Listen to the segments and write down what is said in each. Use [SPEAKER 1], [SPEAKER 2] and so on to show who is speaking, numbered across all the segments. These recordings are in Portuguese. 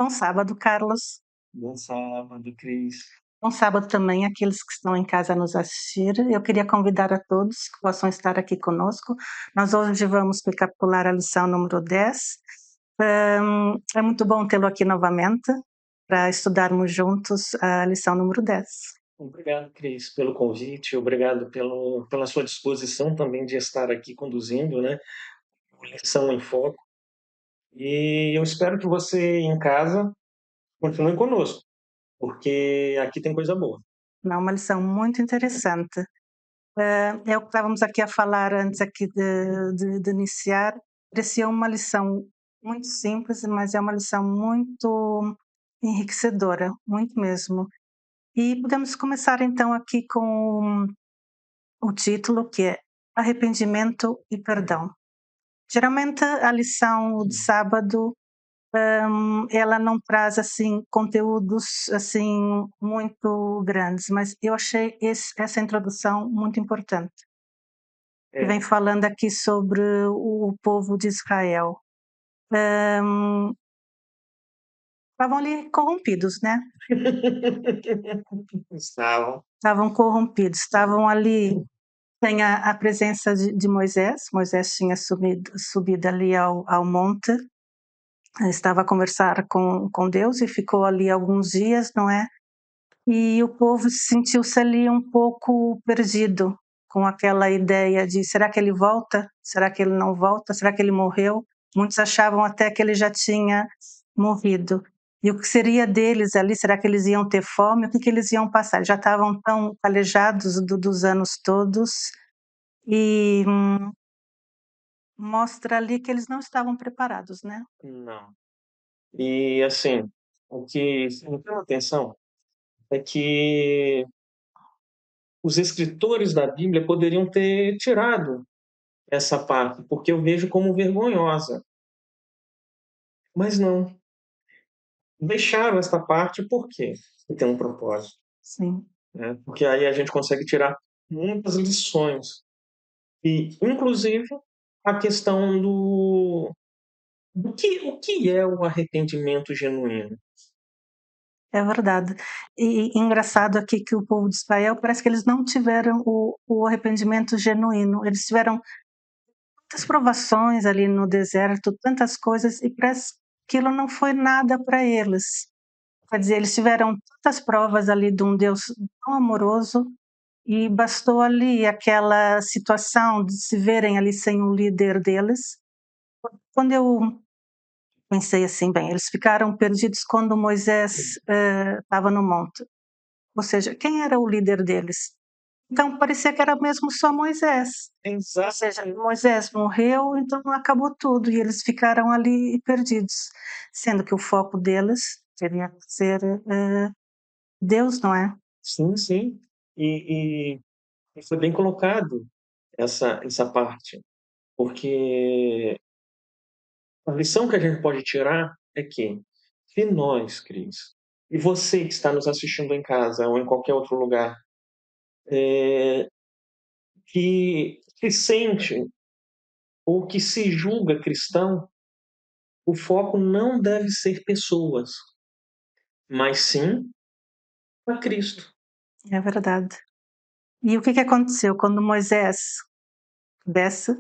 [SPEAKER 1] Bom sábado, Carlos.
[SPEAKER 2] Bom sábado, Cris.
[SPEAKER 1] Bom sábado também àqueles que estão em casa a nos assistir. Eu queria convidar a todos que possam estar aqui conosco. Nós hoje vamos recapitular a lição número 10. É muito bom tê-lo aqui novamente para estudarmos juntos a lição número 10.
[SPEAKER 2] Obrigado, Cris, pelo convite, obrigado pela sua disposição também de estar aqui conduzindo, né? Lição em Foco. E eu espero que você em casa continue conosco, porque aqui tem coisa boa.
[SPEAKER 1] É uma lição muito interessante. É o que estávamos aqui a falar antes aqui de iniciar. Parecia uma lição muito simples, mas é uma lição muito enriquecedora, muito mesmo. E podemos começar então aqui com o título, que é Arrependimento e Perdão. Geralmente a lição de sábado ela não traz assim conteúdos assim muito grandes, mas eu achei essa introdução muito importante. Que vem
[SPEAKER 2] É.
[SPEAKER 1] falando aqui sobre o povo de Israel. Estavam ali corrompidos, né?
[SPEAKER 2] Estavam.
[SPEAKER 1] Estavam corrompidos, estavam ali sem a presença de Moisés. Moisés tinha subido ali ao monte, estava a conversar com Deus e ficou ali alguns dias, não é? E o povo sentiu-se ali um pouco perdido com aquela ideia de será que ele volta? Será que ele não volta? Será que ele morreu? Muitos achavam até que ele já tinha morrido. E o que seria deles ali? Será que eles iam ter fome? O que eles iam passar? Eles já estavam tão calejados dos anos todos e mostra ali que eles não estavam preparados, né?
[SPEAKER 2] Não. E assim, o que me chama atenção é que os escritores da Bíblia poderiam ter tirado essa parte, porque eu vejo como vergonhosa. Mas não. Deixaram essa parte por quê? Porque tem um propósito,
[SPEAKER 1] Sim,
[SPEAKER 2] né? Porque aí a gente consegue tirar muitas lições. E, inclusive, a questão o que é o arrependimento genuíno.
[SPEAKER 1] é verdade. E engraçado aqui que o povo de Israel parece que eles não tiveram o arrependimento genuíno. Eles tiveram tantas provações ali no deserto, tantas coisas, e parece que aquilo não foi nada para eles. Quer dizer, eles tiveram tantas provas ali de um Deus tão amoroso e bastou ali aquela situação de se verem ali sem o líder deles. Quando eu pensei assim, bem, eles ficaram perdidos quando Moisés estava no monte. Ou seja, quem era o líder deles? Então parecia que era mesmo só Moisés. Ou
[SPEAKER 2] Exato.
[SPEAKER 1] seja, Moisés morreu, então acabou tudo e eles ficaram ali perdidos, sendo que o foco deles teria que ser Deus, não é?
[SPEAKER 2] Sim, sim. E foi bem colocado essa parte, porque a lição que a gente pode tirar é que se nós, Cris, e você que está nos assistindo em casa ou em qualquer outro lugar, que se sente ou que se julga cristão, o foco não deve ser pessoas, mas sim a Cristo.
[SPEAKER 1] É verdade. E o que aconteceu quando Moisés desce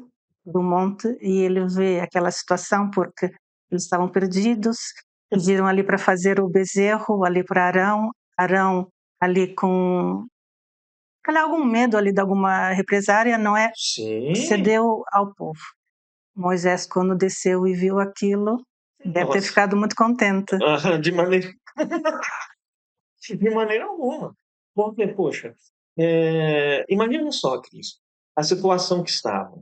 [SPEAKER 1] do monte e ele vê aquela situação, porque eles estavam perdidos, pediram ali para fazer o bezerro ali para Arão, Arão ali com calhar algum medo ali de alguma represária, não é?
[SPEAKER 2] Sim,
[SPEAKER 1] Cedeu ao povo. Moisés, quando desceu e viu aquilo, deve ter
[SPEAKER 2] nossa,
[SPEAKER 1] ficado muito contente.
[SPEAKER 2] de maneira alguma. Porque, poxa, imagina só, Cris, a situação que estava.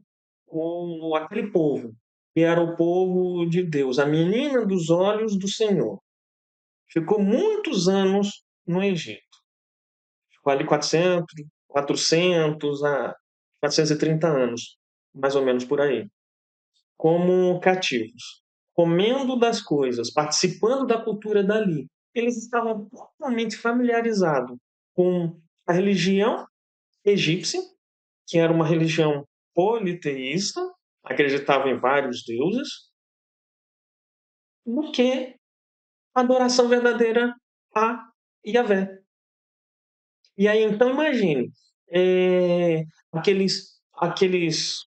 [SPEAKER 2] Aquele povo, que era o povo de Deus, a menina dos olhos do Senhor, ficou muitos anos no Egito. Ficou ali 400 a 430 anos, mais ou menos por aí, como cativos, comendo das coisas, participando da cultura dali. Eles estavam totalmente familiarizados com a religião egípcia, que era uma religião politeísta, acreditava em vários deuses, do que adoração verdadeira a Yahvé. E aí, então, imagine, aqueles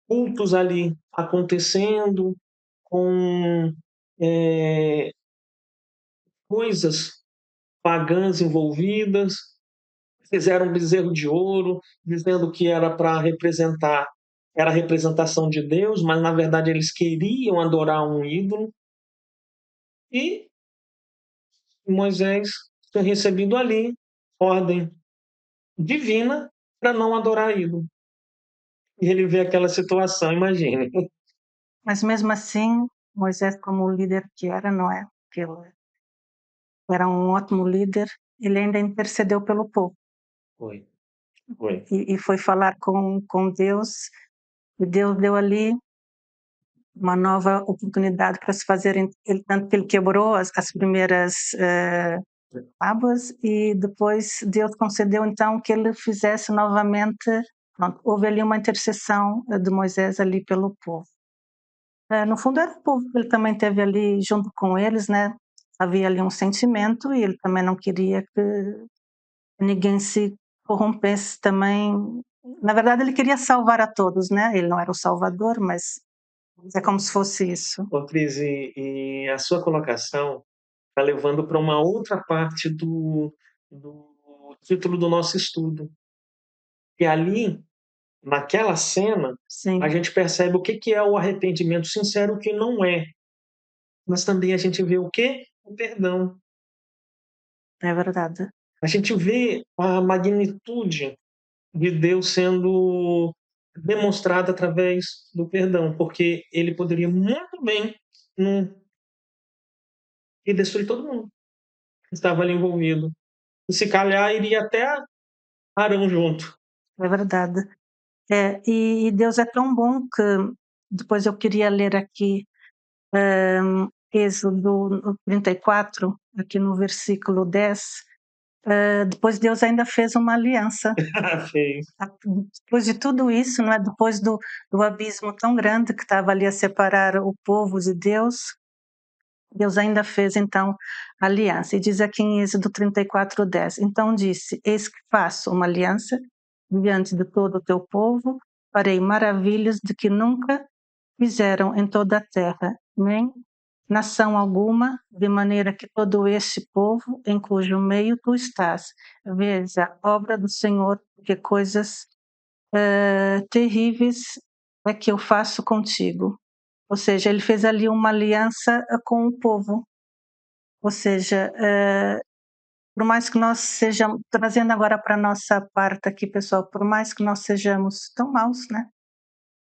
[SPEAKER 2] cultos ali acontecendo com coisas pagãs envolvidas, fizeram um bezerro de ouro, dizendo que era para representar, era a representação de Deus, mas na verdade eles queriam adorar um ídolo. E Moisés tinha recebido ali ordem divina para não adorar ídolo. E ele vê aquela situação, imagine.
[SPEAKER 1] Mas mesmo assim, Moisés, como líder que era, não é? Que ele era um ótimo líder, ele ainda intercedeu pelo povo
[SPEAKER 2] Foi, foi.
[SPEAKER 1] e foi falar com Deus, e Deus deu ali uma nova oportunidade para se fazerem, tanto que ele quebrou as primeiras tábuas e depois Deus concedeu então que ele fizesse novamente. Pronto, houve ali uma intercessão de Moisés ali pelo povo. No fundo era o povo que ele também teve ali junto com eles, né? Havia ali um sentimento e ele também não queria que ninguém se corrompesse também. Na verdade ele queria salvar a todos, né? Ele não era o salvador, mas é como se fosse isso.
[SPEAKER 2] Ô, Cris, e a sua colocação está levando para uma outra parte do título do nosso estudo. E ali, naquela cena, a
[SPEAKER 1] Sim,
[SPEAKER 2] gente percebe o que é o arrependimento sincero e o que não é. Mas também a gente vê o quê? O perdão.
[SPEAKER 1] é verdade.
[SPEAKER 2] A gente vê a magnitude de Deus sendo demonstrada através do perdão, porque ele poderia muito bem ir destruir todo mundo que estava ali envolvido. E se calhar iria até Arão junto.
[SPEAKER 1] É verdade. E Deus é tão bom que depois eu queria ler aqui Êxodo 34, aqui no versículo 10. Depois Deus ainda fez uma aliança.
[SPEAKER 2] Fez.
[SPEAKER 1] Depois de tudo isso, não é? Depois do abismo tão grande que estava ali a separar o povo de Deus, Deus ainda fez então aliança. E diz aqui em Êxodo 34:10. Então disse: Eis que faço uma aliança diante de todo o teu povo, farei maravilhas de que nunca fizeram em toda a terra, nem nação alguma, de maneira que todo este povo em cujo meio tu estás veja a obra do Senhor, que coisas terríveis é que eu faço contigo. Ou seja, ele fez ali uma aliança com o povo. Ou seja, por mais que nós sejamos, trazendo agora para a nossa parte aqui, pessoal, por mais que nós sejamos tão maus, né?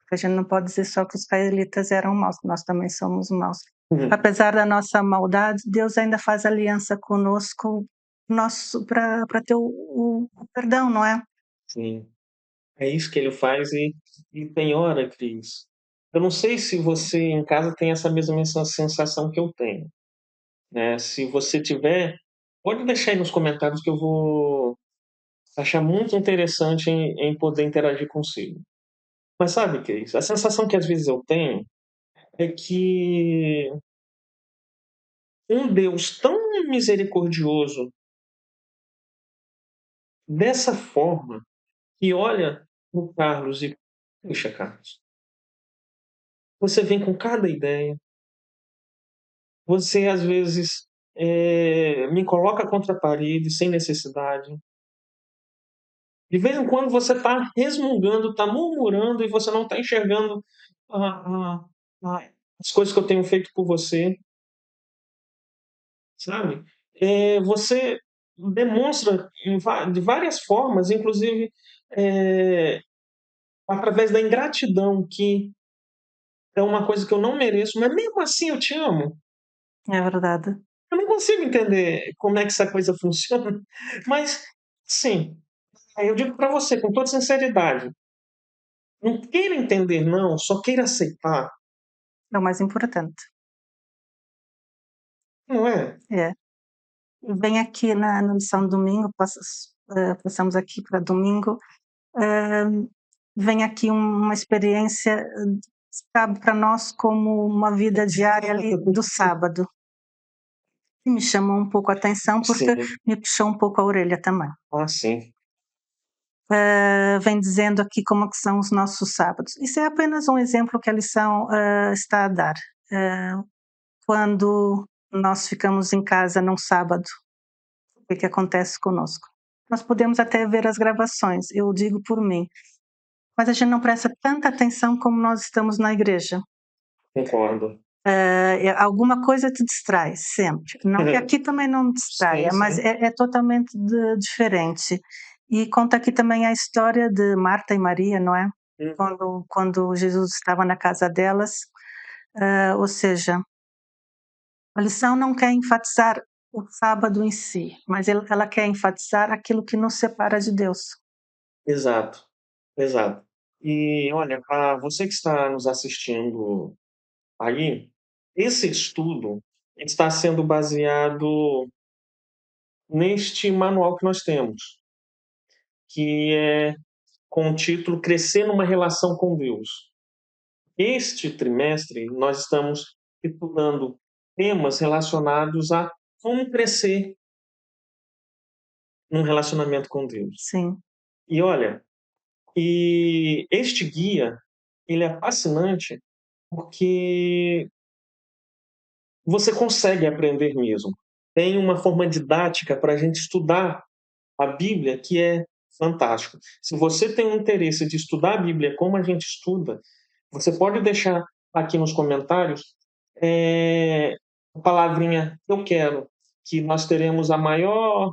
[SPEAKER 1] Porque a gente não pode dizer só que os israelitas eram maus, nós também somos maus.
[SPEAKER 2] Uhum.
[SPEAKER 1] Apesar da nossa maldade, Deus ainda faz aliança conosco para ter o perdão, não é?
[SPEAKER 2] Sim, é isso que ele faz e tem hora, Cris. Eu não sei se você em casa tem essa mesma sensação que eu tenho, né? Se você tiver, pode deixar aí nos comentários que eu vou achar muito interessante em poder interagir consigo. Mas sabe, Cris, a sensação que às vezes eu tenho é que um Deus tão misericordioso dessa forma que olha o Carlos e puxa, Carlos, você vem com cada ideia, você às vezes me coloca contra a parede sem necessidade. De vez em quando você está resmungando, está murmurando e você não está enxergando ah, ah, as coisas que eu tenho feito por você, sabe? Você demonstra de várias formas, inclusive é, através da ingratidão, que é uma coisa que eu não mereço, mas mesmo assim eu te amo.
[SPEAKER 1] É verdade.
[SPEAKER 2] Eu não consigo entender como é que essa coisa funciona, mas sim, eu digo para você com toda sinceridade, não queira entender não, só queira aceitar,
[SPEAKER 1] É o mais importante.
[SPEAKER 2] não é?
[SPEAKER 1] É. Vem aqui na lição de domingo, passamos aqui para domingo, vem aqui uma experiência, cabe para nós como uma vida diária ali do sábado. me chamou um pouco a atenção, porque
[SPEAKER 2] Sim.
[SPEAKER 1] me puxou um pouco a orelha também.
[SPEAKER 2] Ah, sim.
[SPEAKER 1] Vem dizendo aqui como é que são os nossos sábados. Isso é apenas um exemplo que a lição está a dar. Ah, Quando nós ficamos em casa num sábado, o que acontece conosco? Nós podemos até ver as gravações, eu digo por mim, mas a gente não presta tanta atenção como nós estamos na igreja.
[SPEAKER 2] Concordo.
[SPEAKER 1] Alguma coisa te distrai sempre. Não que aqui também não me
[SPEAKER 2] Sim,
[SPEAKER 1] distraia, mas
[SPEAKER 2] sim.
[SPEAKER 1] é totalmente diferente. E conta aqui também a história de Marta e Maria, não é?
[SPEAKER 2] Uhum.
[SPEAKER 1] Quando Jesus estava na casa delas, ou seja, a lição não quer enfatizar o sábado em si, mas ela quer enfatizar aquilo que nos separa de Deus.
[SPEAKER 2] Exato, exato. E olha, para você que está nos assistindo aí, esse estudo está sendo baseado neste manual que nós temos, que é com o título Crescer numa Relação com Deus. Este trimestre, nós estamos estudando temas relacionados a como crescer num relacionamento com Deus.
[SPEAKER 1] Sim,
[SPEAKER 2] E olha, este guia, ele é fascinante porque você consegue aprender mesmo. Tem uma forma didática para a gente estudar a Bíblia que é fantástico. Se você tem um interesse de estudar a Bíblia como a gente estuda, você pode deixar aqui nos comentários a palavrinha eu quero, que nós teremos a maior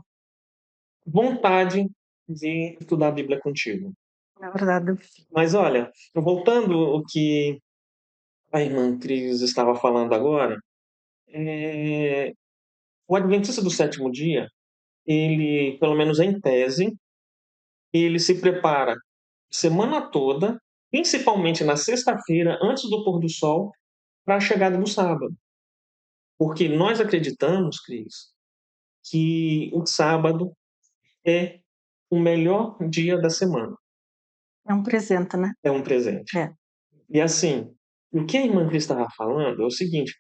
[SPEAKER 2] vontade de estudar a Bíblia contigo.
[SPEAKER 1] é verdade.
[SPEAKER 2] Mas olha, voltando ao que a irmã Cris estava falando agora, é, o Adventista do Sétimo Dia, ele, pelo menos em tese, ele se prepara semana toda, principalmente na sexta-feira, antes do pôr do sol, para a chegada do sábado. Porque nós acreditamos, Cris, que o sábado é o melhor dia da semana.
[SPEAKER 1] É um presente, né?
[SPEAKER 2] É um presente.
[SPEAKER 1] É,
[SPEAKER 2] E assim, o que a irmã Cris estava falando é o seguinte: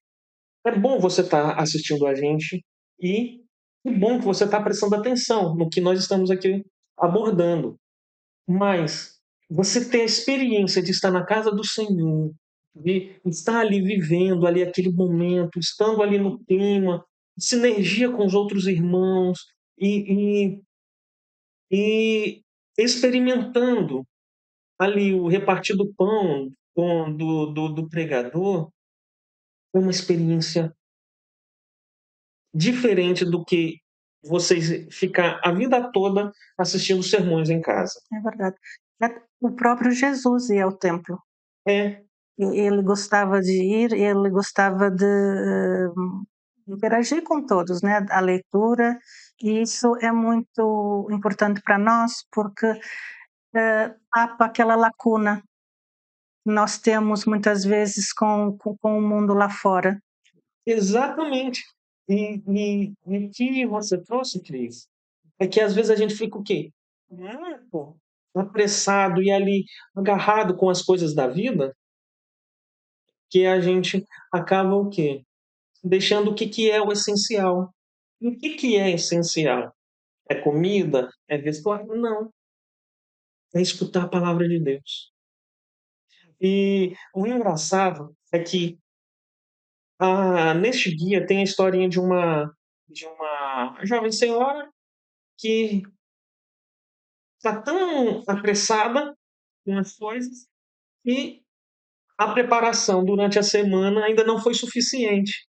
[SPEAKER 2] é bom você estar assistindo a gente e que bom que você está prestando atenção no que nós estamos aqui abordando. Mas você ter a experiência de estar na casa do Senhor, de estar ali vivendo ali aquele momento, estando ali no clima, sinergia com os outros irmãos e, e experimentando ali o repartir do pão do pregador, é uma experiência diferente do que vocês ficar a vida toda assistindo sermões em casa.
[SPEAKER 1] é verdade. O próprio Jesus ia ao templo.
[SPEAKER 2] É,
[SPEAKER 1] Ele gostava de ir, ele gostava de interagir com todos, né? A leitura, e isso é muito importante para nós, porque tapa aquela lacuna que nós temos muitas vezes com o mundo lá fora.
[SPEAKER 2] exatamente. E o que você trouxe, Cris, é que às vezes a gente fica o quê? Pô, apressado e ali agarrado com as coisas da vida, que a gente acaba o quê? Deixando o que que é o essencial. E o que que é essencial? É comida? É vestuário? Não. É escutar a palavra de Deus. E o engraçado é que neste guia tem a historinha de uma jovem senhora que está tão apressada com as coisas que a preparação durante a semana ainda não foi suficiente.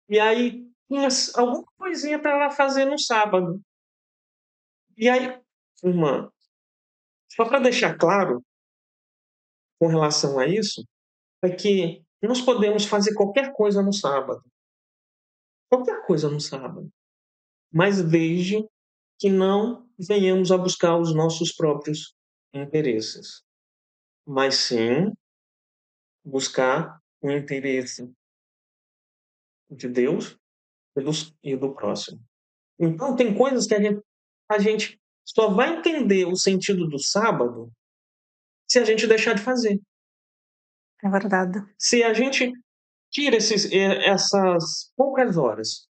[SPEAKER 2] E aí tinha alguma coisinha para ela fazer no sábado. E aí, irmã, só para deixar claro com relação a isso, é que nós podemos fazer qualquer coisa no sábado. Qualquer coisa no sábado. Mas desde que não venhamos a buscar os nossos próprios interesses, mas sim buscar o interesse de Deus e do próximo. Então, tem coisas que a gente só vai entender o sentido do sábado se a gente deixar de fazer.
[SPEAKER 1] É verdade.
[SPEAKER 2] Se a gente tira essas poucas horas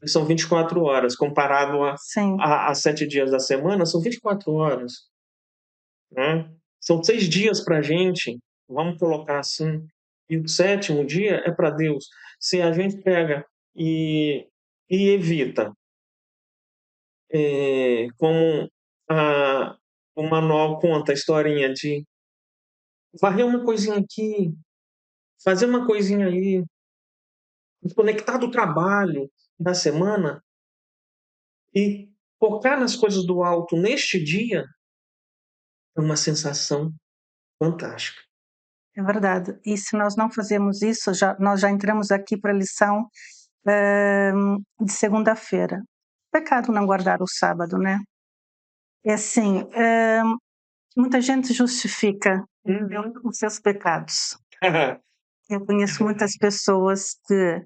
[SPEAKER 2] São 24 horas, comparado
[SPEAKER 1] Sim,
[SPEAKER 2] a 7 dias da semana, são 24 horas, né? São 6 dias para a gente, vamos colocar assim, e o sétimo dia é para Deus. Se a gente pega e, e evita, como o manual conta a historinha de varrer uma coisinha aqui, fazer uma coisinha ali, desconectar do trabalho da semana e focar nas coisas do alto neste dia, é uma sensação fantástica.
[SPEAKER 1] é verdade. E se nós não fazemos isso, nós já entramos aqui para a lição de segunda-feira. Pecado não guardar o sábado, né? É assim, muita gente justifica os seus pecados. Eu conheço muitas pessoas que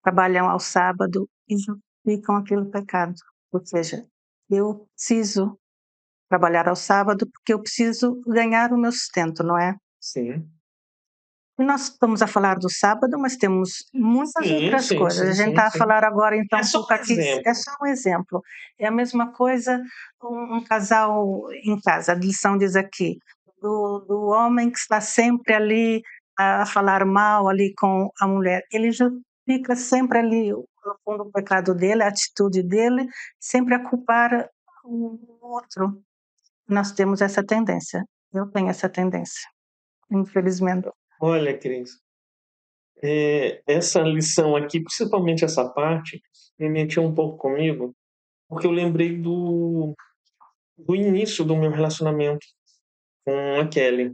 [SPEAKER 1] trabalham ao sábado e justificam aquele pecado. Ou seja, eu preciso trabalhar ao sábado porque eu preciso ganhar o meu sustento, não é?
[SPEAKER 2] Sim.
[SPEAKER 1] E nós estamos a falar do sábado, mas temos muitas
[SPEAKER 2] Sim,
[SPEAKER 1] outras
[SPEAKER 2] sim,
[SPEAKER 1] coisas.
[SPEAKER 2] sim,
[SPEAKER 1] A gente
[SPEAKER 2] sim,
[SPEAKER 1] está a
[SPEAKER 2] sim.
[SPEAKER 1] falar agora, então,
[SPEAKER 2] É
[SPEAKER 1] um
[SPEAKER 2] só
[SPEAKER 1] pouco
[SPEAKER 2] um
[SPEAKER 1] aqui, é
[SPEAKER 2] exemplo.
[SPEAKER 1] só um exemplo. É a mesma coisa um casal em casa, a lição diz aqui, do homem que está sempre ali a falar mal ali com a mulher. Ele já fica sempre ali, no fundo, o pecado dele, a atitude dele, sempre a culpar o outro. Nós temos essa tendência. Eu tenho essa tendência, infelizmente.
[SPEAKER 2] Olha, Cris, essa lição aqui, principalmente essa parte, me mexeu um pouco comigo, porque eu lembrei do início do meu relacionamento com a Kelly.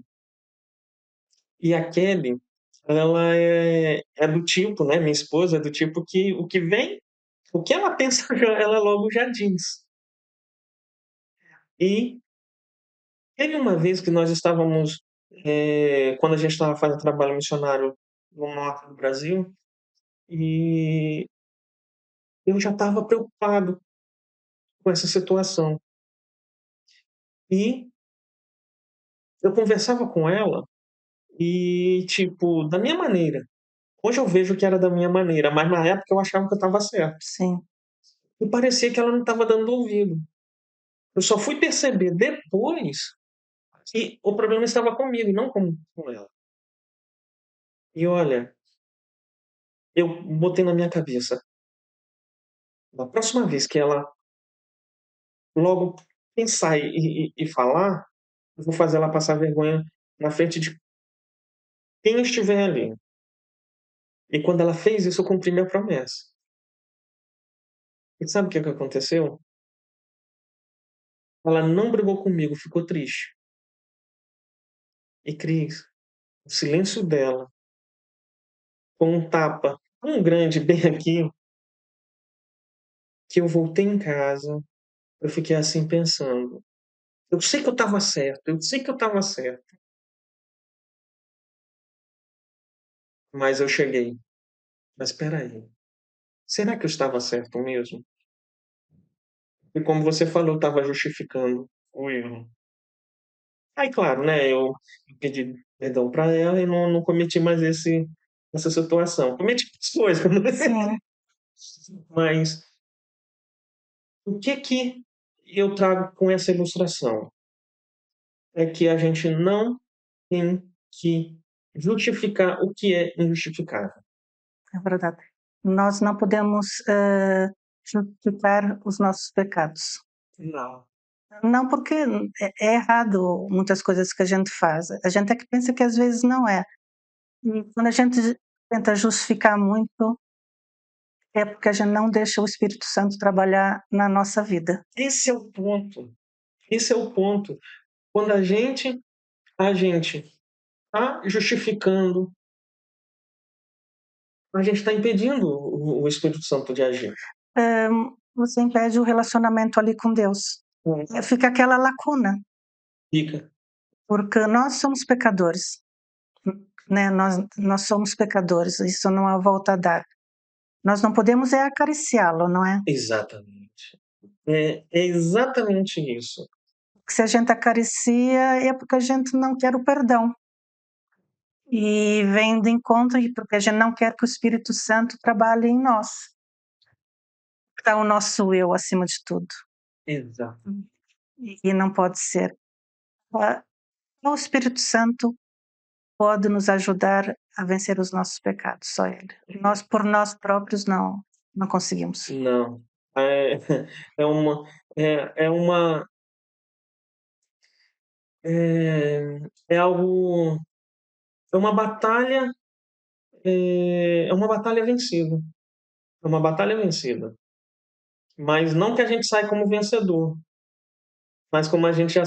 [SPEAKER 2] E a Kelly, ela é do tipo, né, minha esposa é do tipo que o que vem, o que ela pensa, ela logo já diz. E teve uma vez que nós estávamos, quando a gente estava fazendo trabalho missionário no norte do Brasil, e eu já estava preocupado com essa situação. E eu conversava com ela e, tipo, da minha maneira. Hoje eu vejo que era da minha maneira, mas na época eu achava que eu estava certo.
[SPEAKER 1] Sim.
[SPEAKER 2] E parecia que ela não estava dando ouvido. Eu só fui perceber depois que o problema estava comigo, não com ela. E olha, eu botei na minha cabeça, da próxima vez que ela logo pensar e falar, eu vou fazer ela passar vergonha na frente de quem estiver ali. E quando ela fez isso, eu cumpri minha promessa. E sabe o que aconteceu? Ela não brigou comigo, ficou triste. E Cris, o silêncio dela, com um tapa tão grande bem aqui, que eu voltei em casa, eu fiquei assim pensando. Eu sei que eu estava certo, eu sei que eu estava certo. Mas eu cheguei. Mas espera aí, será que eu estava certo mesmo? E como você falou, eu estava justificando o erro. Aí, claro, né, eu pedi perdão para ela e não cometi mais essa situação. Cometi outras coisas, né?
[SPEAKER 1] Sim,
[SPEAKER 2] Mas o que eu trago com essa ilustração? É que a gente não tem que justificar o que é injustificável.
[SPEAKER 1] é verdade. Nós não podemos justificar os nossos pecados.
[SPEAKER 2] Não.
[SPEAKER 1] Não porque é errado muitas coisas que a gente faz. A gente é que pensa que às vezes não é. E quando a gente tenta justificar muito, é porque a gente não deixa o Espírito Santo trabalhar na nossa vida.
[SPEAKER 2] Esse é o ponto. Esse é o ponto. Quando a gente está justificando, a gente está impedindo o Espírito Santo de agir.
[SPEAKER 1] Você impede o relacionamento ali com Deus.
[SPEAKER 2] Hum.
[SPEAKER 1] Fica aquela lacuna,
[SPEAKER 2] Fica.
[SPEAKER 1] porque nós somos pecadores, né? Nós somos pecadores, isso não há volta a dar. Nós não podemos é acariciá-lo, não é?
[SPEAKER 2] Exatamente. É exatamente isso.
[SPEAKER 1] Porque se a gente acaricia é porque a gente não quer o perdão. E vem de encontro e porque a gente não quer que o Espírito Santo trabalhe em nós. Está o nosso eu acima de tudo.
[SPEAKER 2] Exato.
[SPEAKER 1] E não pode ser. O Espírito Santo pode nos ajudar a vencer os nossos pecados, só Ele. Nós, por nós próprios, não conseguimos.
[SPEAKER 2] Não. É, é uma, é uma, é algo, é uma batalha, é uma batalha vencida. É uma batalha vencida. Mas não que a gente saia como vencedor, mas como a gente já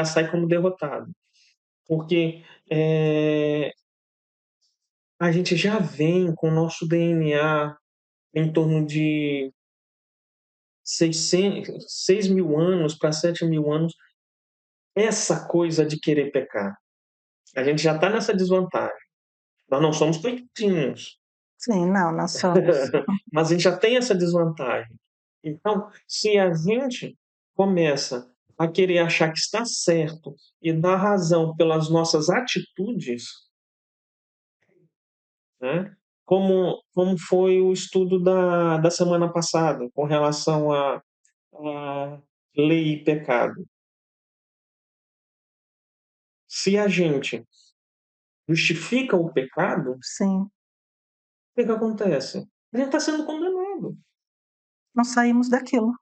[SPEAKER 2] sai como derrotado. Porque a gente já vem com o nosso DNA em torno de 6.000 anos para 7.000 anos, essa coisa de querer pecar. A gente já está nessa desvantagem. Nós não somos perfeitinhos,
[SPEAKER 1] Sim, não somos.
[SPEAKER 2] mas a gente já tem essa desvantagem. Então, se a gente começa a querer achar que está certo e dar razão pelas nossas atitudes, né? Como foi o estudo da semana passada com relação a lei e pecado. Se a gente justifica o pecado, o
[SPEAKER 1] Sim,
[SPEAKER 2] que acontece? A gente está sendo condenado.
[SPEAKER 1] não saímos daquilo.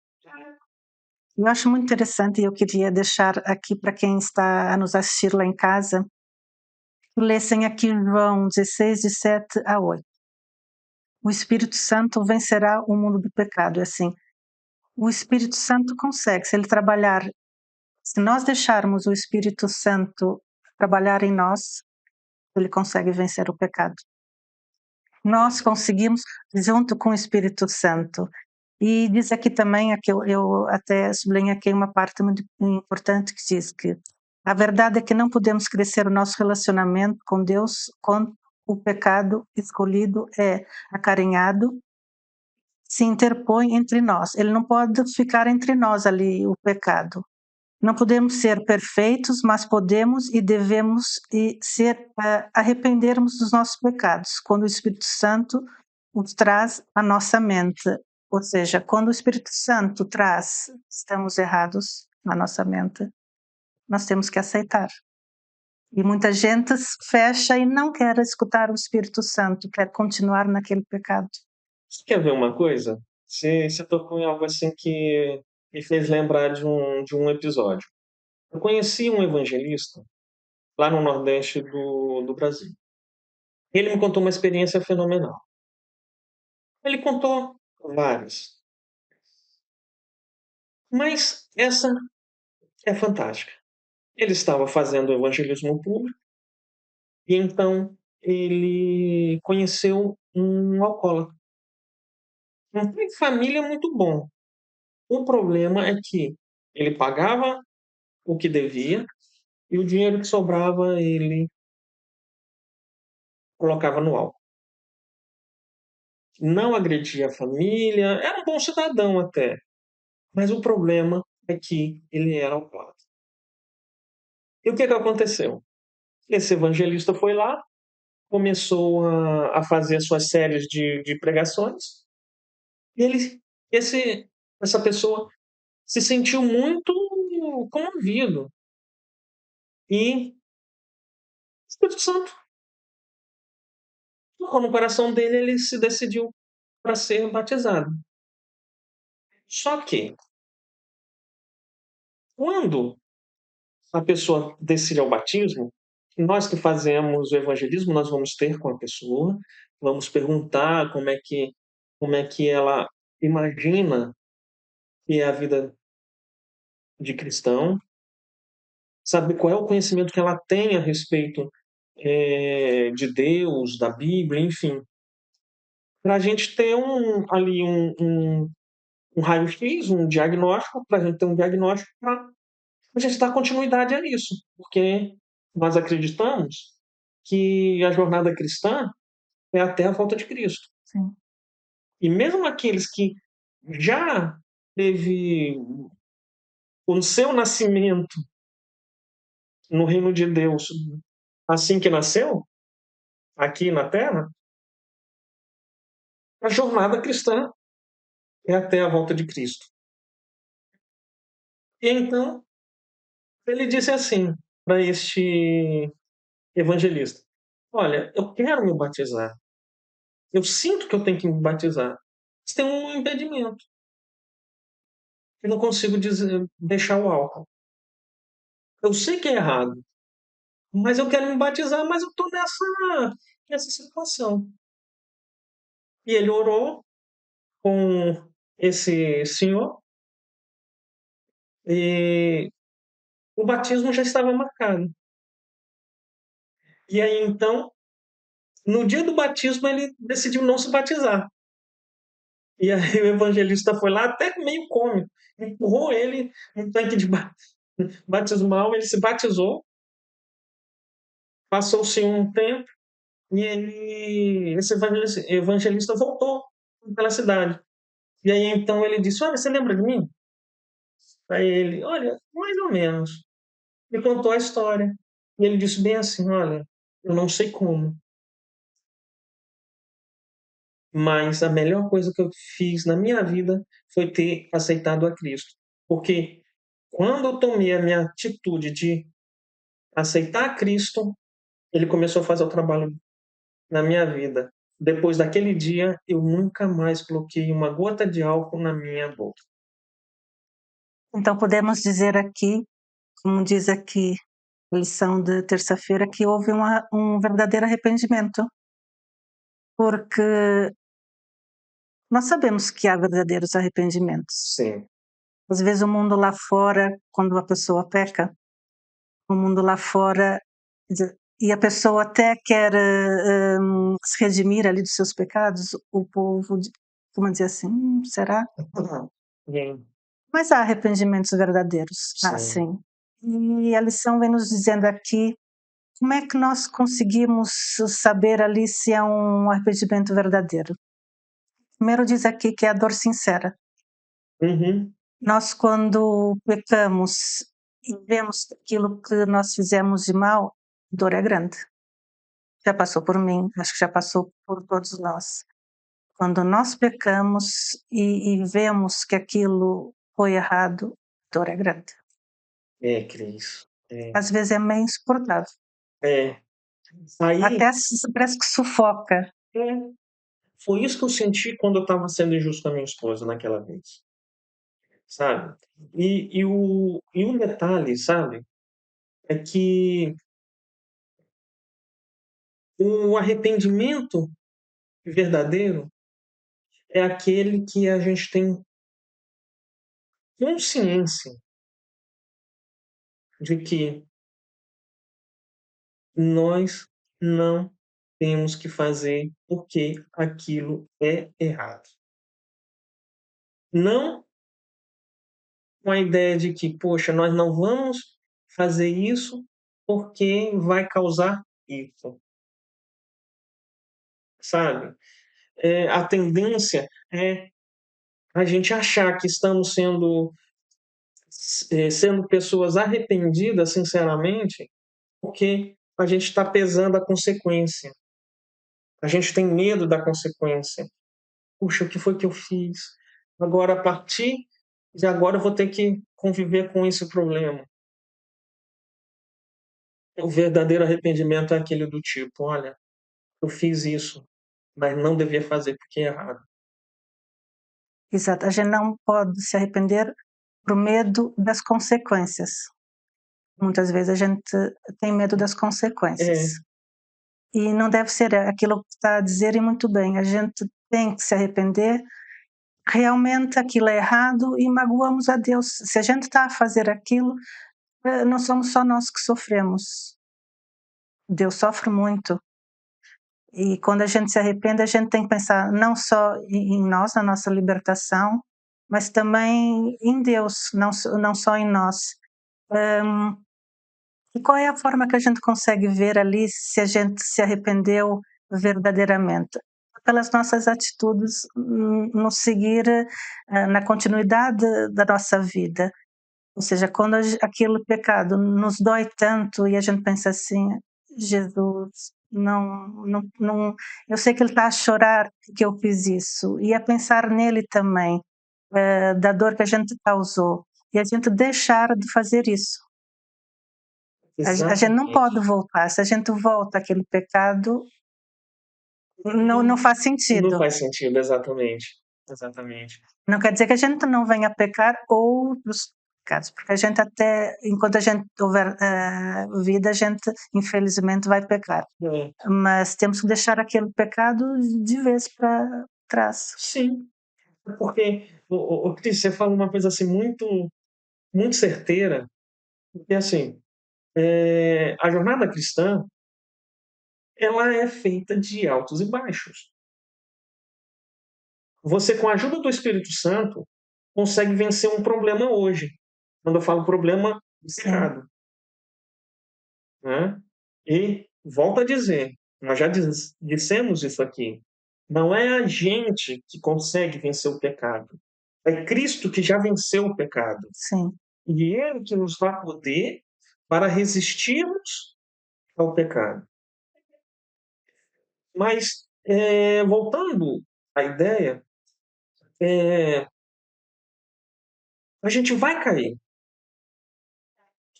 [SPEAKER 1] Eu acho muito interessante e eu queria deixar aqui para quem está a nos assistir lá em casa, que lessem aqui João 16, de 7 a 8. O Espírito Santo vencerá o mundo do pecado. É assim, o Espírito Santo consegue, se ele trabalhar, se nós deixarmos o Espírito Santo trabalhar em nós, ele consegue vencer o pecado. Nós conseguimos junto com o Espírito Santo. E diz aqui também, aqui eu até sublinho aqui uma parte muito importante que diz que a verdade é que não podemos crescer o nosso relacionamento com Deus quando o pecado escolhido é acarinhado, se interpõe entre nós. Ele não pode ficar entre nós ali, o pecado. Não podemos ser perfeitos, mas podemos e devemos arrependermos dos nossos pecados, quando o Espírito Santo os traz à nossa mente. Ou seja, quando o Espírito Santo traz, estamos errados na nossa mente, nós temos que aceitar. E muita gente se fecha e não quer escutar o Espírito Santo, quer continuar naquele pecado.
[SPEAKER 2] Você quer ver uma coisa? Você tocou em algo assim que me fez lembrar de um episódio. Eu conheci um evangelista lá no Nordeste do Brasil. Ele me contou uma experiência fenomenal. Ele contou várias, mas essa é fantástica. Ele estava fazendo evangelismo público e então ele conheceu um alcoólatra. Um pai de família muito bom. O problema é que ele pagava o que devia e o dinheiro que sobrava ele colocava no álcool. Não agredia a família, era um bom cidadão até. Mas o problema é que ele era alcoólatra. E o que aconteceu? Esse evangelista foi lá, começou a fazer suas séries de pregações, e essa pessoa se sentiu muito comovido. E o Espírito Santo tocou no coração dele, ele se decidiu para ser batizado. Só que, quando a pessoa decide ao batismo, nós que fazemos o evangelismo, nós vamos ter com a pessoa, vamos perguntar como é que ela imagina que é a vida de cristão, saber qual é o conhecimento que ela tem a respeito de Deus, da Bíblia, enfim, para a gente ter ali um raio-x, um diagnóstico, para a gente ter um diagnóstico para a gente dar continuidade a isso, porque nós acreditamos que a jornada cristã é até a volta de Cristo.
[SPEAKER 1] Sim.
[SPEAKER 2] E mesmo aqueles que já teve o seu nascimento no reino de Deus assim que nasceu, aqui na Terra, a jornada cristã é até a volta de Cristo. E então, ele disse assim para este evangelista: Olha, eu quero me batizar. Eu sinto que eu tenho que me batizar. Mas tem um impedimento. Eu não consigo deixar o álcool. Eu sei que é errado, mas eu quero me batizar, mas eu estou nessa situação. E ele orou com esse senhor e o batismo já estava marcado. E aí, então, no dia do batismo, ele decidiu não se batizar. E aí o evangelista foi lá, até meio cômico, empurrou ele no tanque de batismal, ele se batizou, passou-se um tempo, e esse evangelista voltou pela cidade. E aí, então, ele disse: Olha, você lembra de mim? Aí ele: Olha, mais ou menos. Me contou a história. E ele disse bem assim: Olha, eu não sei como, mas a melhor coisa que eu fiz na minha vida foi ter aceitado a Cristo. Porque quando eu tomei a minha atitude de aceitar a Cristo, ele começou a fazer o trabalho na minha vida. Depois daquele dia, eu nunca mais coloquei uma gota de álcool na minha boca.
[SPEAKER 1] Então podemos dizer aqui, como diz aqui a lição de terça-feira, que houve um verdadeiro arrependimento, porque nós sabemos que há verdadeiros arrependimentos.
[SPEAKER 2] Sim.
[SPEAKER 1] Às vezes o mundo lá fora, quando a pessoa peca, o mundo lá fora, e a pessoa até quer se redimir ali dos seus pecados, o povo costuma dizer assim, será?
[SPEAKER 2] Sim.
[SPEAKER 1] Mas há arrependimentos verdadeiros,
[SPEAKER 2] Sim.
[SPEAKER 1] sim. E a lição vem nos dizendo aqui como é que nós conseguimos saber ali se é um arrependimento verdadeiro. Primeiro diz aqui que é a dor sincera.
[SPEAKER 2] Uhum.
[SPEAKER 1] Nós, quando pecamos e vemos que aquilo que nós fizemos de mal, a dor é grande. Já passou por mim, acho que já passou por todos nós. Quando nós pecamos e vemos que aquilo foi errado, a dor é grande.
[SPEAKER 2] É, Cris. É.
[SPEAKER 1] Às vezes é meio insuportável.
[SPEAKER 2] É. Aí,
[SPEAKER 1] Até parece que sufoca.
[SPEAKER 2] é, foi isso que eu senti quando eu estava sendo injusto com a minha esposa naquela vez, sabe? E o detalhe, sabe, é que o arrependimento verdadeiro é aquele que a gente tem consciência de que nós não temos que fazer porque aquilo é errado. Não com a ideia de que, poxa, nós não vamos fazer isso porque vai causar isso, sabe? A tendência é a gente achar que estamos sendo pessoas arrependidas, sinceramente, porque a gente está pesando a consequência. A gente tem medo da consequência. Puxa, o que foi que eu fiz? Agora, a partir de agora, eu vou ter que conviver com esse problema. O verdadeiro arrependimento é aquele do tipo: olha, eu fiz isso, mas não devia fazer porque é errado.
[SPEAKER 1] Exato, a gente não pode se arrepender por medo das consequências. Muitas vezes a gente tem medo das consequências.
[SPEAKER 2] É,
[SPEAKER 1] E não deve ser aquilo que está a dizer, e muito bem, a gente tem que se arrepender, realmente aquilo é errado e magoamos a Deus. Se a gente está a fazer aquilo, não somos só nós que sofremos. Deus sofre muito. E quando a gente se arrepende, a gente tem que pensar não só em nós, na nossa libertação, mas também em Deus, não só em nós. E qual é a forma que a gente consegue ver ali se a gente se arrependeu verdadeiramente? Pelas nossas atitudes no seguir, na continuidade da nossa vida. Ou seja, quando aquele pecado nos dói tanto e a gente pensa assim, Jesus, não, eu sei que ele está a chorar porque eu fiz isso, e a pensar nele também. da dor que a gente causou e a gente deixar de fazer isso. A gente não pode voltar. Se a gente volta àquele pecado, não faz
[SPEAKER 2] Não
[SPEAKER 1] sentido.
[SPEAKER 2] faz sentido, exatamente. Exatamente.
[SPEAKER 1] Não quer dizer que a gente não venha a pecar outros pecados, porque a gente até, enquanto a gente houver vida, a gente infelizmente vai pecar.
[SPEAKER 2] É.
[SPEAKER 1] Mas temos que deixar aquele pecado de vez para trás.
[SPEAKER 2] Sim, porque o Cris, você fala uma coisa assim muito, muito certeira, porque assim, a jornada cristã, ela é feita de altos e baixos. Você, com a ajuda do Espírito Santo, consegue vencer um problema hoje. Quando eu falo problema, o pecado. Né? E, volto a dizer, nós já dissemos isso aqui, não é a gente que consegue vencer o pecado. É Cristo que já venceu o pecado.
[SPEAKER 1] Sim.
[SPEAKER 2] E Ele que nos dá poder para resistirmos ao pecado. Mas, voltando à ideia, a gente vai cair.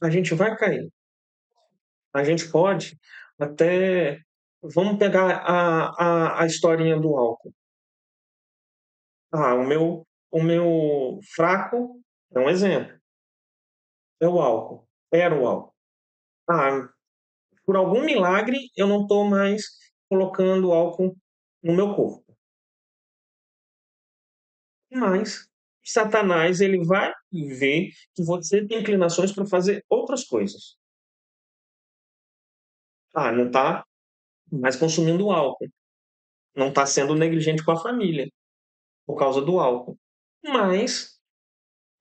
[SPEAKER 2] A gente vai cair. A gente pode até... Vamos pegar a historinha do álcool. O meu fraco é um exemplo. É o álcool. Era o álcool. Por algum milagre, eu não estou mais colocando álcool no meu corpo. Mas Satanás, ele vai ver que você tem inclinações para fazer outras coisas. Não está mais consumindo álcool. Não está sendo negligente com a família por causa do álcool. Mas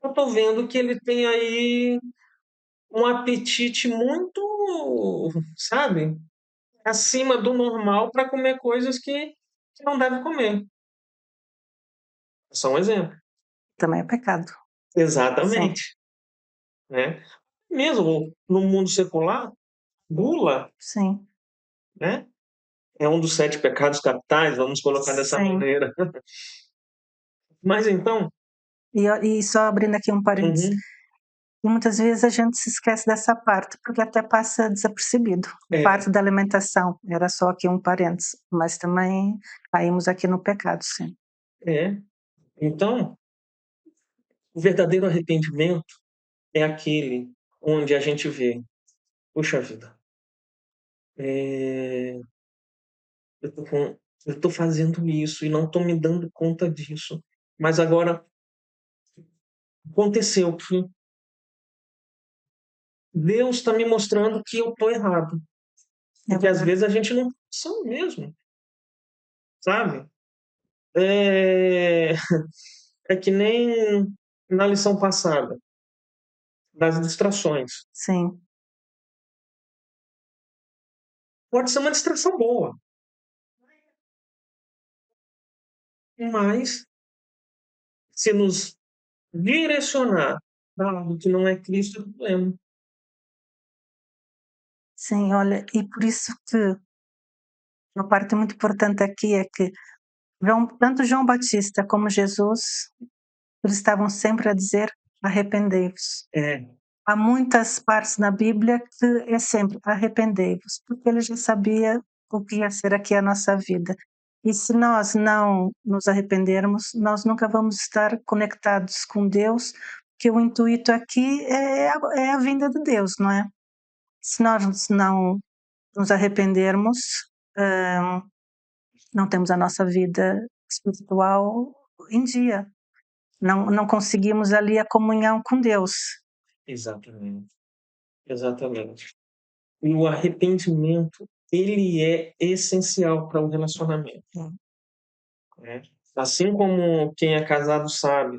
[SPEAKER 2] eu estou vendo que ele tem aí um apetite muito, sabe, acima do normal para comer coisas que não deve comer. É só um exemplo.
[SPEAKER 1] Também é pecado.
[SPEAKER 2] Exatamente. Né? Mesmo no mundo secular, gula,
[SPEAKER 1] Sim.
[SPEAKER 2] né, é um dos 7 pecados capitais, vamos colocar dessa maneira. Mas então...
[SPEAKER 1] E só abrindo aqui um parênteses, e muitas vezes a gente se esquece dessa parte, porque até passa desapercebido. A parte da alimentação, era só aqui um parênteses, mas também caímos aqui no pecado, sim.
[SPEAKER 2] Então, o verdadeiro arrependimento é aquele onde a gente vê, puxa vida, eu estou fazendo isso e não estou me dando conta disso. Mas agora aconteceu que Deus está me mostrando que eu estou errado. Porque às vezes a gente não são mesmo, sabe? É que nem na lição passada, das distrações.
[SPEAKER 1] Sim.
[SPEAKER 2] Pode ser uma distração boa, mas se nos direcionar para algo que não é Cristo, é problema.
[SPEAKER 1] Sim, olha, e por isso que uma parte muito importante aqui é que tanto João Batista como Jesus, eles estavam sempre a dizer: arrependei-vos. Há muitas partes na Bíblia que é sempre arrependei-vos, porque ele já sabia o que ia ser aqui a nossa vida. E se nós não nos arrependermos, nós nunca vamos estar conectados com Deus, porque o intuito aqui é a vinda de Deus, não é? Se nós não nos arrependermos, não temos a nossa vida espiritual em dia. Não conseguimos ali a comunhão com Deus.
[SPEAKER 2] Exatamente. Exatamente. E o arrependimento, ele é essencial para o relacionamento. Né? Assim como quem é casado sabe.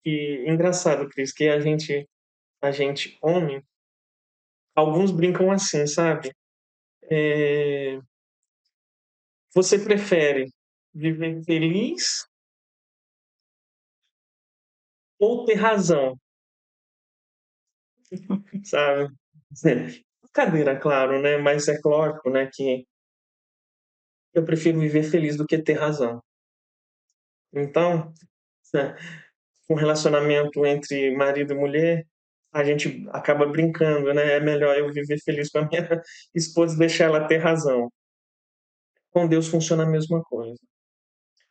[SPEAKER 2] E engraçado, Cris, que a gente homem, alguns brincam assim, sabe? Você prefere viver feliz ou ter razão, sabe? Brincadeira, claro, né? Mas é lógico, né, que eu prefiro viver feliz do que ter razão. Então, um relacionamento entre marido e mulher, a gente acaba brincando, né? É melhor eu viver feliz com a minha esposa e deixar ela ter razão. Com Deus funciona a mesma coisa.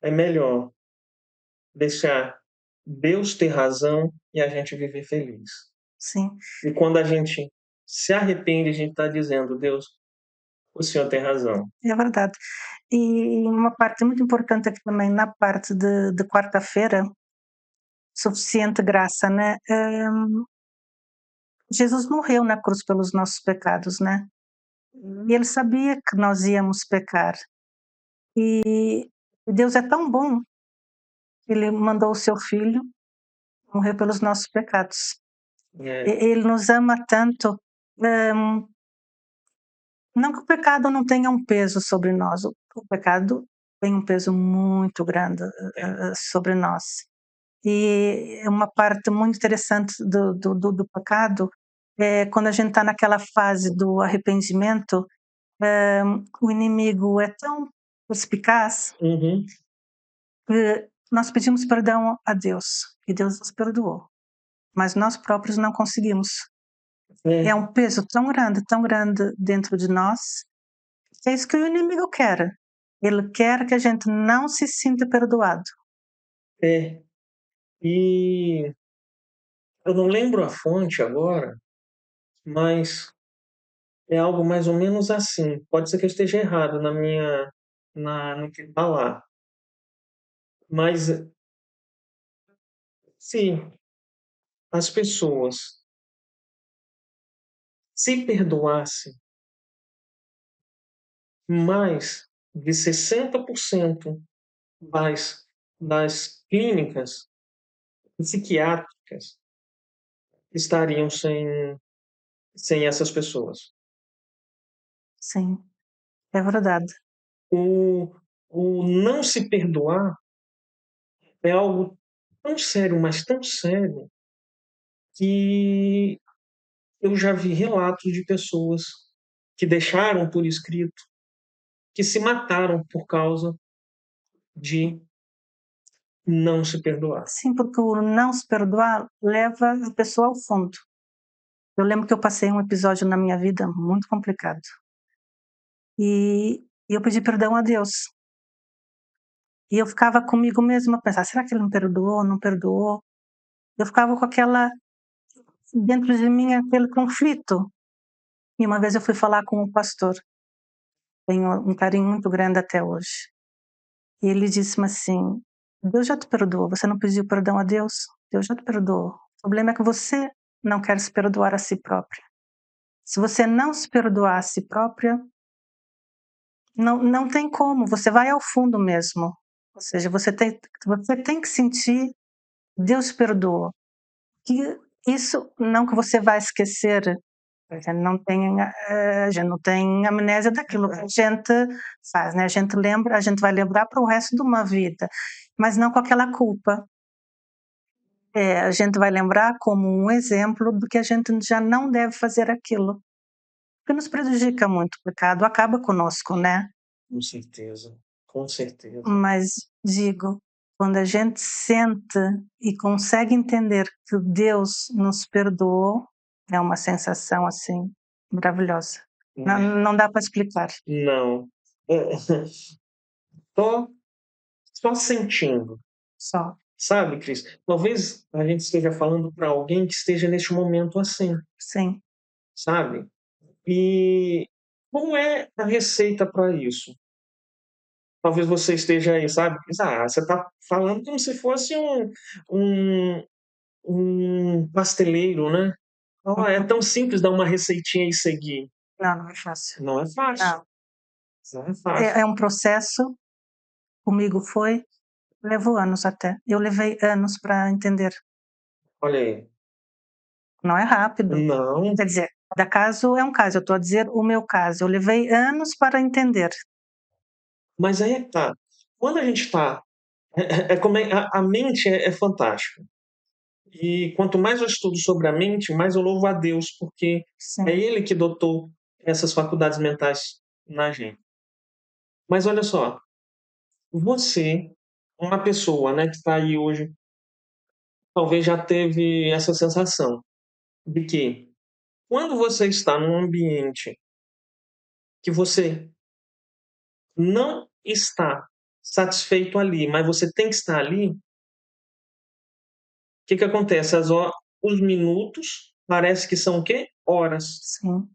[SPEAKER 2] É melhor deixar Deus ter razão e a gente viver feliz.
[SPEAKER 1] Sim,
[SPEAKER 2] E quando a gente se arrepende, a gente está dizendo: Deus, o Senhor tem razão.
[SPEAKER 1] é verdade. E uma parte muito importante aqui também na parte de quarta-feira, suficiente graça, né? Jesus morreu na cruz pelos nossos pecados, né? E ele sabia que nós íamos pecar. E Deus é tão bom que ele mandou o seu filho morrer pelos nossos pecados.
[SPEAKER 2] É,
[SPEAKER 1] Ele nos ama tanto, não que o pecado não tenha um peso sobre nós, o pecado tem um peso muito grande sobre nós. E uma parte muito interessante do pecado é quando a gente está naquela fase do arrependimento, o inimigo é tão perspicaz
[SPEAKER 2] uhum,
[SPEAKER 1] que nós pedimos perdão a Deus e Deus nos perdoou, mas nós próprios não conseguimos. É
[SPEAKER 2] é,
[SPEAKER 1] um peso tão grande dentro de nós, que é isso que o inimigo quer. Ele quer que a gente não se sinta perdoado.
[SPEAKER 2] é. E eu não lembro a fonte agora, mas é algo mais ou menos assim. Pode ser que eu esteja errado no que está lá. Mas se as pessoas se perdoassem mais de 60% das clínicas psiquiátricas estariam sem essas pessoas.
[SPEAKER 1] Sim, é verdade.
[SPEAKER 2] O, o não se perdoar é algo tão sério, mas tão sério, que eu já vi relatos de pessoas que deixaram por escrito que se mataram por causa de não se perdoar.
[SPEAKER 1] Sim, porque o não se perdoar leva a pessoa ao fundo. Eu lembro que eu passei um episódio na minha vida muito complicado. E eu pedi perdão a Deus. E eu ficava comigo mesma a pensar: será que ele me perdoou? Não perdoou? Eu ficava com aquela, dentro de mim, aquele conflito. E uma vez eu fui falar com um pastor, tenho um carinho muito grande até hoje. E ele disse-me assim: Deus já te perdoou, você não pediu perdão a Deus? Deus já te perdoou. O problema é que você não quer se perdoar a si própria. Se você não se perdoar a si própria, não tem como, você vai ao fundo mesmo. Ou seja, você tem que sentir, Deus perdoou. Que isso não que você vai esquecer, a gente não tem amnésia daquilo que a gente faz, né? A gente lembra, a gente vai lembrar para o resto de uma vida, mas não com aquela culpa. A gente vai lembrar como um exemplo do que a gente já não deve fazer aquilo, porque nos prejudica muito, o pecado acaba conosco, né?
[SPEAKER 2] Com certeza, com certeza.
[SPEAKER 1] Mas digo, quando a gente sente e consegue entender que Deus nos perdoou, é uma sensação assim maravilhosa. Não dá para explicar,
[SPEAKER 2] Não. É, só, só sentindo,
[SPEAKER 1] só.
[SPEAKER 2] sabe, Cris? Talvez a gente esteja falando para alguém que esteja neste momento assim,
[SPEAKER 1] Sim,
[SPEAKER 2] sabe? E como é a receita para isso? Talvez você esteja aí, sabe? Você está falando como se fosse um, um pasteleiro, né? Oh, é
[SPEAKER 1] uhum.
[SPEAKER 2] tão simples dar uma receitinha e seguir.
[SPEAKER 1] Não é fácil.
[SPEAKER 2] Não é fácil.
[SPEAKER 1] Não,
[SPEAKER 2] Não é fácil.
[SPEAKER 1] é um processo, comigo foi, levou anos até. Eu levei anos para entender.
[SPEAKER 2] Olha aí.
[SPEAKER 1] Não é rápido.
[SPEAKER 2] Não,
[SPEAKER 1] Quer dizer, cada caso é um caso. Eu estou a dizer o meu caso. Eu levei anos para entender.
[SPEAKER 2] mas aí é que tá. Quando a gente está. Como a mente é fantástica. E quanto mais eu estudo sobre a mente, mais eu louvo a Deus, porque é
[SPEAKER 1] Sim,
[SPEAKER 2] Ele que dotou essas faculdades mentais na gente. Mas olha só, você, uma pessoa, né, que está aí hoje talvez já teve essa sensação de que quando você está num ambiente que você não está satisfeito ali, mas você tem que estar ali, o que acontece? Os minutos parece que são o quê? Horas.
[SPEAKER 1] Sim.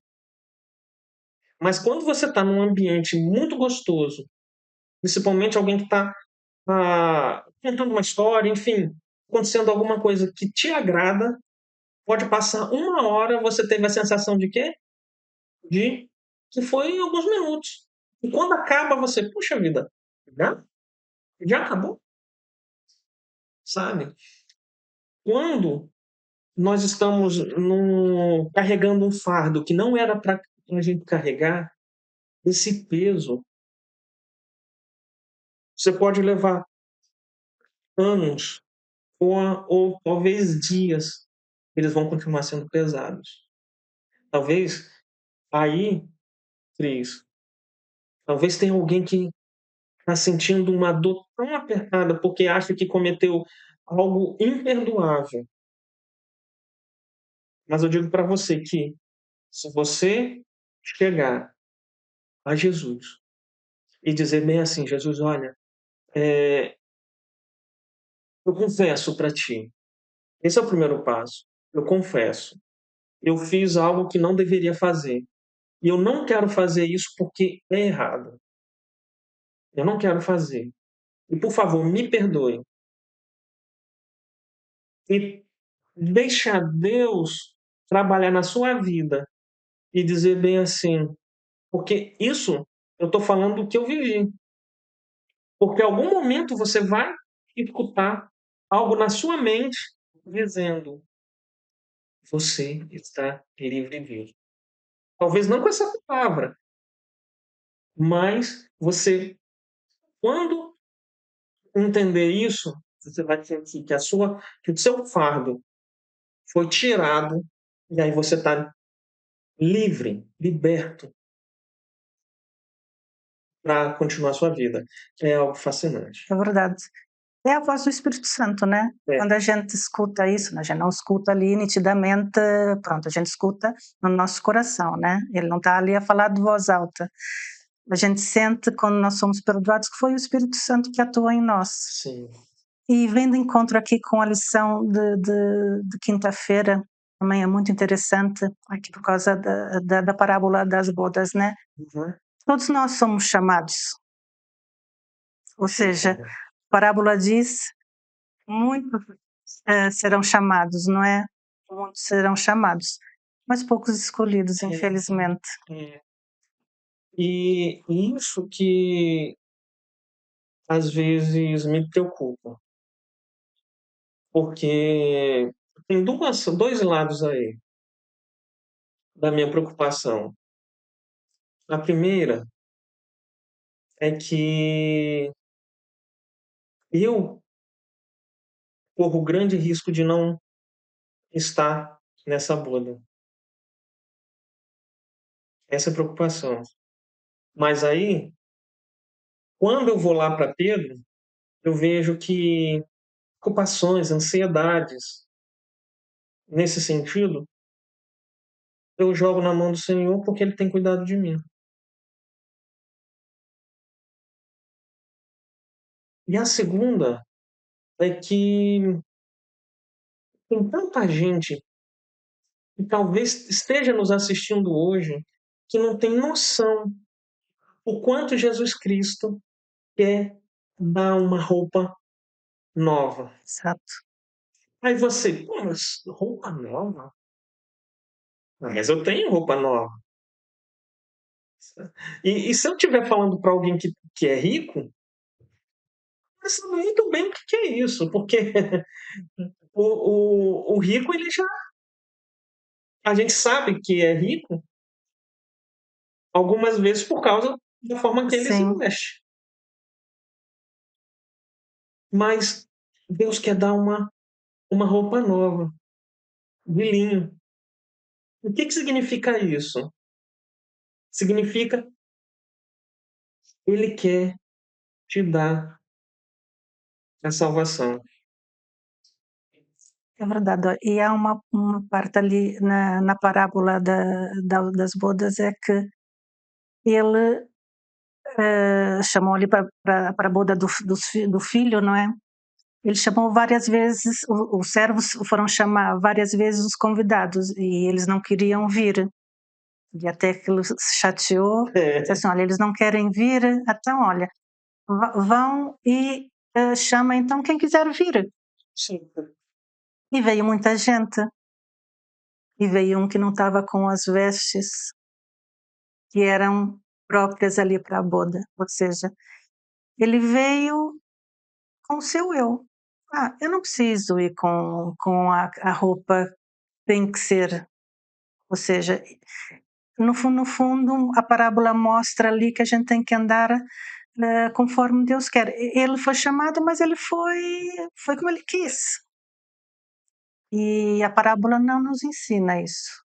[SPEAKER 2] Mas quando você está num ambiente muito gostoso, principalmente alguém que está contando uma história, enfim, acontecendo alguma coisa que te agrada, pode passar uma hora, você teve a sensação de quê? De que foi alguns minutos. E quando acaba, você, puxa vida, já? Já acabou? Sabe? Quando nós estamos carregando um fardo que não era para a gente carregar, esse peso, você pode levar anos ou talvez dias, eles vão continuar sendo pesados. Talvez aí, Cris, talvez tenha alguém que está sentindo uma dor tão apertada porque acha que cometeu algo imperdoável. Mas eu digo para você que se você chegar a Jesus e dizer bem assim, Jesus, olha, eu confesso para ti. Esse é o primeiro passo. Eu confesso. Eu fiz algo que não deveria fazer. E eu não quero fazer isso porque é errado. Eu não quero fazer. E, por favor, me perdoe. E deixa Deus trabalhar na sua vida e dizer bem assim, porque isso eu estou falando do que eu vivi. Porque em algum momento você vai escutar algo na sua mente dizendo: você está livre disso. Talvez não com essa palavra, mas você, quando entender isso, você vai sentir que o seu fardo foi tirado e aí você está livre, liberto para continuar a sua vida. É algo fascinante.
[SPEAKER 1] É verdade. É a voz do Espírito Santo, né?
[SPEAKER 2] É.
[SPEAKER 1] Quando a gente escuta isso, né, a gente não escuta ali nitidamente, pronto, a gente escuta no nosso coração, né? Ele não está ali a falar de voz alta. A gente sente quando nós somos perdoados que foi o Espírito Santo que atuou em nós.
[SPEAKER 2] Sim.
[SPEAKER 1] E vem de encontro aqui com a lição de quinta-feira, também é muito interessante, aqui por causa da parábola das bodas, né?
[SPEAKER 2] Uhum.
[SPEAKER 1] Todos nós somos chamados, ou seja, a parábola diz muitos serão chamados, não é? Muitos serão chamados, mas poucos escolhidos, infelizmente.
[SPEAKER 2] É. E isso que às vezes me preocupa, porque tem dois lados aí da minha preocupação. A primeira é que eu corro grande risco de não estar nessa boda. Essa é a preocupação. Mas aí, quando eu vou lá para Pedro, eu vejo que preocupações, ansiedades, nesse sentido, eu jogo na mão do Senhor porque Ele tem cuidado de mim. E a segunda é que tem tanta gente que talvez esteja nos assistindo hoje que não tem noção o quanto Jesus Cristo quer dar uma roupa nova.
[SPEAKER 1] Exato.
[SPEAKER 2] Aí você, pô, mas roupa nova? Ah, mas eu tenho roupa nova. E se eu estiver falando para alguém que é rico, ele sabe muito bem o que é isso, porque o rico, ele já. A gente sabe que é rico algumas vezes por causa da forma que ele se
[SPEAKER 1] Sim,
[SPEAKER 2] veste. Mas Deus quer dar uma roupa nova, de linho. O que significa isso? Significa Ele quer te dar a salvação.
[SPEAKER 1] É verdade. Ó, e há uma parte ali na parábola das bodas, é que ele chamou ali para a boda do filho, não é? Ele chamou várias vezes, os servos foram chamar várias vezes os convidados e eles não queriam vir. E até que ele se chateou, disse
[SPEAKER 2] É,
[SPEAKER 1] assim: olha, eles não querem vir, então, olha, vão e chama então quem quiser vir.
[SPEAKER 2] sim.
[SPEAKER 1] E veio muita gente. E veio um que não estava com as vestes que eram próprias ali para a boda. Ou seja, ele veio com o seu eu. Eu não preciso ir com a roupa que tem que ser. Ou seja, no fundo, a parábola mostra ali que a gente tem que andar conforme Deus quer. Ele foi chamado, mas ele foi como ele quis. E a parábola não nos ensina isso.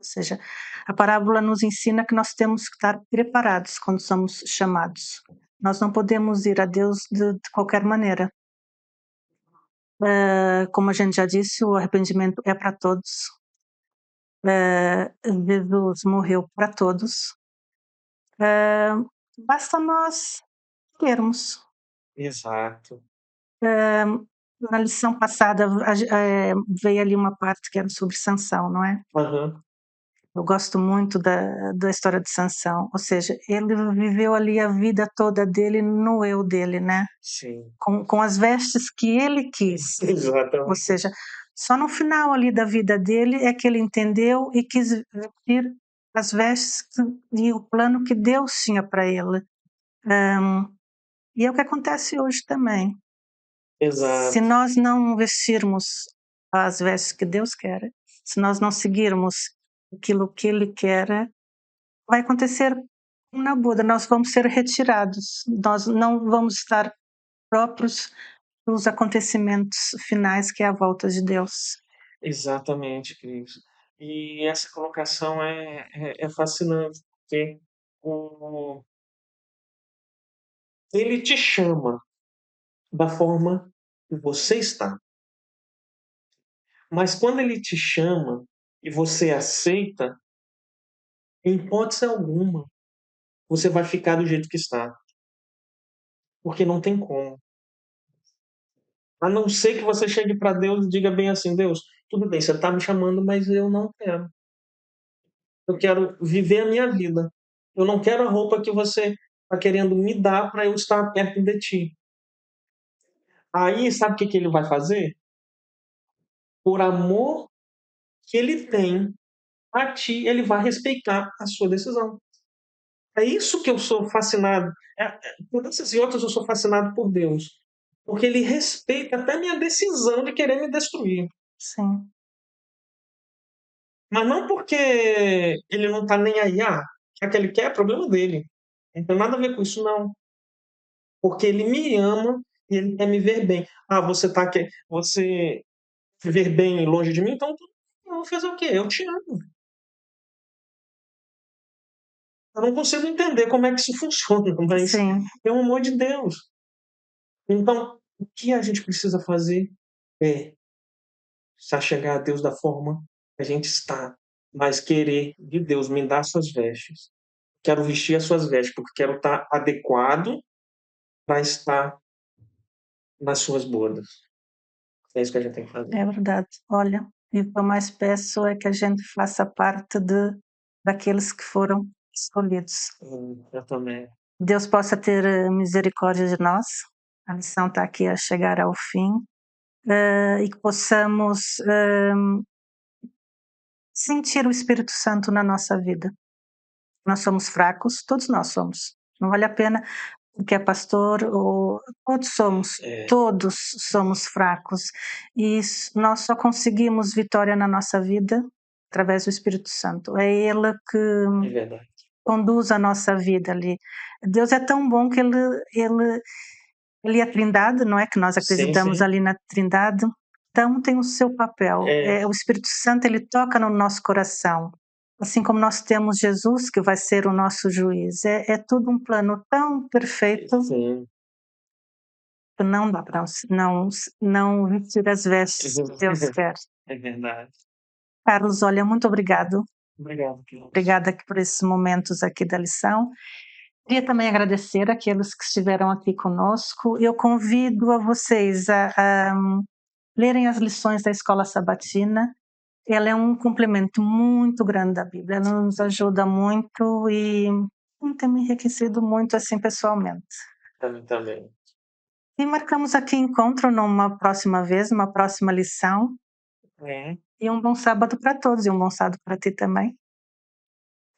[SPEAKER 1] Ou seja, a parábola nos ensina que nós temos que estar preparados quando somos chamados. Nós não podemos ir a Deus de qualquer maneira. Como a gente já disse, o arrependimento é para todos. Jesus morreu para todos. Basta nós querermos.
[SPEAKER 2] Exato.
[SPEAKER 1] Na lição passada, veio ali uma parte que era sobre Sansão, não é?
[SPEAKER 2] Aham,
[SPEAKER 1] Eu gosto muito da história de Sansão, ou seja, ele viveu ali a vida toda dele no eu dele, né?
[SPEAKER 2] sim.
[SPEAKER 1] Com as vestes que ele quis. Ou
[SPEAKER 2] Exatamente.
[SPEAKER 1] seja, só no final ali da vida dele é que ele entendeu e quis vestir as vestes e o plano que Deus tinha para ele. E é o que acontece hoje também. Se
[SPEAKER 2] Exato.
[SPEAKER 1] nós não vestirmos as vestes que Deus quer, se nós não seguirmos aquilo que Ele quer, vai acontecer na Buda, nós vamos ser retirados, nós não vamos estar próprios dos acontecimentos finais que é a volta de Deus.
[SPEAKER 2] Exatamente, Cris. E essa colocação é fascinante, porque o, ele te chama da forma que você está. Mas quando ele te chama e você aceita, em hipótese alguma, você vai ficar do jeito que está. Porque não tem como. A não ser que você chegue para Deus e diga bem assim: Deus, tudo bem, você está me chamando, mas eu não quero. Eu quero viver a minha vida. Eu não quero a roupa que você está querendo me dar para eu estar perto de ti. Aí, sabe o que ele vai fazer? Por amor que ele tem a ti, ele vai respeitar a sua decisão. É isso que eu sou fascinado. Por essas e outras, eu sou fascinado por Deus. Porque ele respeita até minha decisão de querer me destruir.
[SPEAKER 1] Sim,
[SPEAKER 2] Mas não porque ele não está nem aí. O que ele quer é problema dele. Não tem nada a ver com isso, não. Porque ele me ama e ele quer me ver bem. Você ver bem longe de mim, então eu vou fazer o quê? Eu te amo. Eu não consigo entender como é que isso funciona, mas
[SPEAKER 1] sim,
[SPEAKER 2] é o amor de Deus. Então, o que a gente precisa fazer é se chegar a Deus da forma que a gente está, mas querer de Deus me dar suas vestes. Quero vestir as suas vestes, porque quero estar adequado para estar nas suas bodas. É isso que a gente tem que fazer.
[SPEAKER 1] é verdade. Olha, e o que eu mais peço é que a gente faça parte daqueles que foram escolhidos.
[SPEAKER 2] Eu também.
[SPEAKER 1] Deus possa ter misericórdia de nós. A lição está aqui a chegar ao fim. E que possamos sentir o Espírito Santo na nossa vida. Nós somos fracos, todos nós somos. Não vale a pena o que é pastor, ou
[SPEAKER 2] É,
[SPEAKER 1] todos somos fracos. E nós só conseguimos vitória na nossa vida através do Espírito Santo. É Ele que
[SPEAKER 2] é verdade.
[SPEAKER 1] conduz a nossa vida ali. Deus é tão bom que ele é a Trindade, não é? Que nós
[SPEAKER 2] Sim,
[SPEAKER 1] acreditamos
[SPEAKER 2] sim.
[SPEAKER 1] ali na Trindade. Então tem o seu papel.
[SPEAKER 2] É,
[SPEAKER 1] O Espírito Santo ele toca no nosso coração. Assim como nós temos Jesus, que vai ser o nosso juiz. É tudo um plano tão perfeito.
[SPEAKER 2] sim.
[SPEAKER 1] não dá para não vestir as vestes que Deus quer.
[SPEAKER 2] É verdade.
[SPEAKER 1] Carlos, olha, muito obrigado.
[SPEAKER 2] Obrigado, Cláudio.
[SPEAKER 1] Obrigada aqui por esses momentos aqui da lição. Queria também agradecer aqueles que estiveram aqui conosco. Eu convido a vocês a lerem as lições da Escola Sabatina. Ela é um complemento muito grande da Bíblia. Ela nos ajuda muito e tem me enriquecido muito assim pessoalmente.
[SPEAKER 2] Também, também.
[SPEAKER 1] E marcamos aqui encontro numa próxima vez, numa próxima lição.
[SPEAKER 2] É.
[SPEAKER 1] E um bom sábado para todos e um bom sábado para ti também.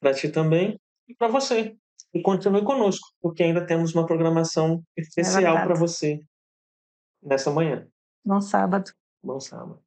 [SPEAKER 2] Para ti também e para você. E continue conosco, porque ainda temos uma programação
[SPEAKER 1] É
[SPEAKER 2] especial para
[SPEAKER 1] verdade.
[SPEAKER 2] você nessa manhã.
[SPEAKER 1] Bom sábado.
[SPEAKER 2] Bom sábado.